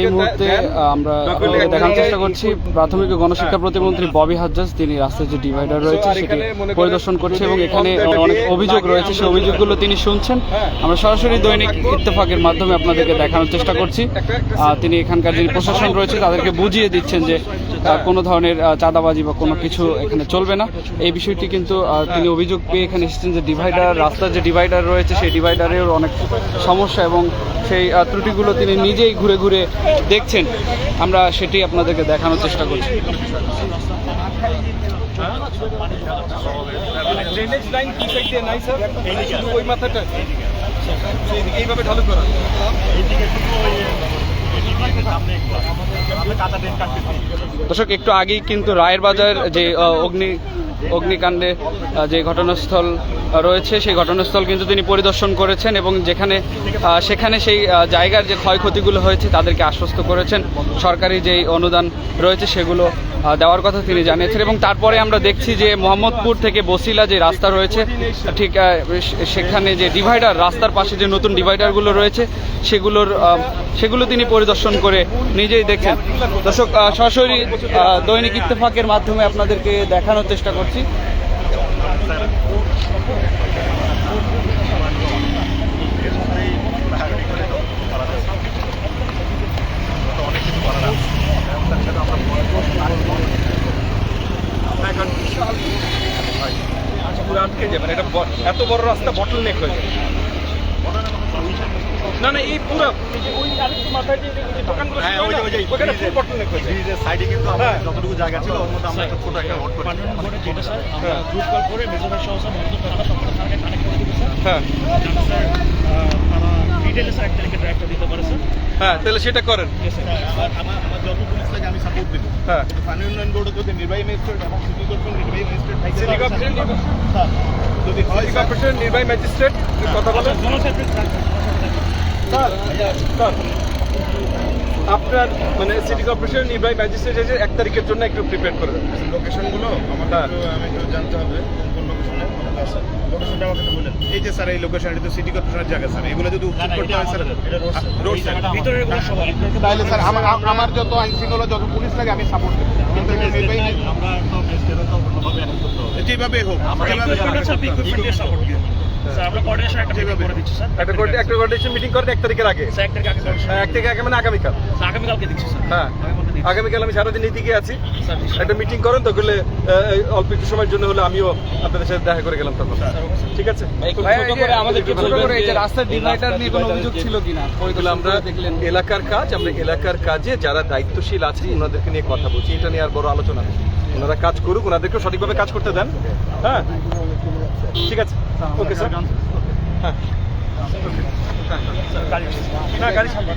এই মুহূর্তে আমরা দেখার চেষ্টা করছি প্রাথমিক ও গণশিক্ষা প্রতিমন্ত্রী ববি হাজ্জাজ তিনি রাস্তায় যে ডিভাইডার রয়েছে সেটি পরিদর্শন করছে এবং এখানে অনেক অভিযোগ রয়েছে, সেই অভিযোগগুলো তিনি শুনছেন। আমরা সরাসরি দৈনিক ইত্তেফাকের মাধ্যমে আপনাদেরকে দেখানোর চেষ্টা করছি। তিনি এখানকার যে প্রশাসন রয়েছে তাদেরকে বুঝিয়ে দিচ্ছেন যে কোনো ধরনের চাঁদাবাজি বা কোনো কিছু এখানে চলবে না। এই বিষয়টি কিন্তু তিনি অভিযোগ পেয়ে এখানে এসেছেন যে রাস্তার যে ডিভাইডার রয়েছে সেই ডিভাইডারের অনেক সমস্যা এবং সেই ত্রুটিগুলো তিনি নিজেই ঘুরে ঘুরে দেখছেন। আমরা সেটি আপনাদেরকে দেখানোর চেষ্টা করছি। ড্রেনেজ লাইন কি সাইড দিয়ে নাই স্যার? ওই মাথাটা এইভাবে ঢালু করা। দর্শক, একটু আগেই কিন্তু রায়ের বাজার যে অগ্নিকাণ্ডে যে ঘটনাস্থল রয়েছে সেই ঘটনাস্থল কিন্তু তিনি পরিদর্শন করেছেন এবং সেখানে সেই জায়গার যে ক্ষয়ক্ষতিগুলো হয়েছে তাদেরকে আশ্বস্ত করেছেন। সরকারি যেই অনুদান রয়েছে সেগুলো দেওয়ার কথা তিনি জানিয়েছেন। এবং তারপরে আমরা দেখছি যে মোহাম্মদপুর থেকে বসিলা যে রাস্তা রয়েছে ঠিক সেখানে যে ডিভাইডার, রাস্তার পাশে যে নতুন ডিভাইডারগুলো রয়েছে সেগুলো তিনি পরিদর্শন করে নিজেই দেখছেন। দর্শক, সরাসরি দৈনিক ইত্তেফাকের মাধ্যমে আপনাদেরকে দেখানোর চেষ্টা করছি। আটকে যাবেন, এটা এত বড় রাস্তা বটল নেক হয়ে যাবে। না না, এই পুরো ওই আরেকটু মাথায় যে দোকানগুলো ওখানে ফুল বটল নেক হয়ে যায়। সাইডে কিন্তু যতটুকু জায়গা ছিল ওর মধ্যে আমরা একটা ছোট একটা রোড করে যেটা স্যার আমরা গ্রুপ কল করে মেজর সহ স্যার কানেক্ট করে দিই স্যার। হ্যাঁ তারা ডিটেইলস এক তারিখে ড্রাইভটা দিতে পারে স্যার। হ্যাঁ, তাহলে সেটা করেন। আমার যত পুলিশ লাগে আমি সাপোর্ট দেবো। হ্যাঁ, স্থানীয় উন্নয়ন বোর্ডে যদি নির্বাহী ম্যাজিস্ট্রেট এবং সিটি কর্পোরেশন নির্বাহী ম্যাজিস্ট্রেট সিটি কর্পোরেশন যদি হয় সিটি কর্পোরেশন নির্বাহী ম্যাজিস্ট্রেট কথা বলেন। স্যার, আপনার মানে সিটি কর্পোরেশন নির্বাহী ম্যাজিস্ট্রেট এসে 1 তারিখের জন্য একটু প্রিপেয়ার করে দেন। লোকেশনগুলো আমার আমি একটু জানতে হবে কোন লোকেশনে। লোকেশনটা আমাকে একটু বলেন। এই যে স্যার এই লোকেশন, এটা তো সিটি কর্পোরেশনের জায়গা স্যার, এগুলো যদি উচ্ছেদ করতে হয় স্যার রোড স্যার ভিতরের কোনো সবাই তাহলে স্যার আমার যত আইন শৃঙ্খলা যত পুলিশ লাগে আমি সাপোর্ট দেবো। কিন্তু নির্বাহী আমরা তো মেসকেরও তো অন্যভাবে অ্যারেঞ্জ করতে হবে। যেভাবে হোক সাপোর্ট দিই স্যার। আমরা কোঅর্ডিনেশন একটা মিটিং করে দিচ্ছি স্যার। একটা কোঅর্ডিনেশন মিটিং করেন 1 তারিখের আগে। স্যার 1 তারিখ আগে স্যার। 1 তারিখ আগে মানে আগামীকাল। স্যার আগামীকালকে দিচ্ছি স্যার। হ্যাঁ, আগামীকাল আমি সারাদিন এদিকে আছি। একটা মিটিং করেন তো, গেলে অল্প একটু সময়ের জন্য হলে আমিও আপনাদের সাথে দেখা করে গেলাম তখন। ঠিক আছে, রাস্তার ডিভাইডার নিয়ে কোনো অভিযোগ ছিল কিনা আমরা দেখলেন এলাকার কাজ, আমরা এলাকার কাজে যারা দায়িত্বশীল আছে ওনাদেরকে নিয়ে কথা বলছি। এটা নিয়ে আর বড় আলোচনা নেই। ওনারা কাজ করুক, ওনাদেরকেও সঠিকভাবে কাজ করতে দেন। হ্যাঁ, ঠিক আছে, ওকে স্যার। হ্যাঁ, না গাড়ি সামনে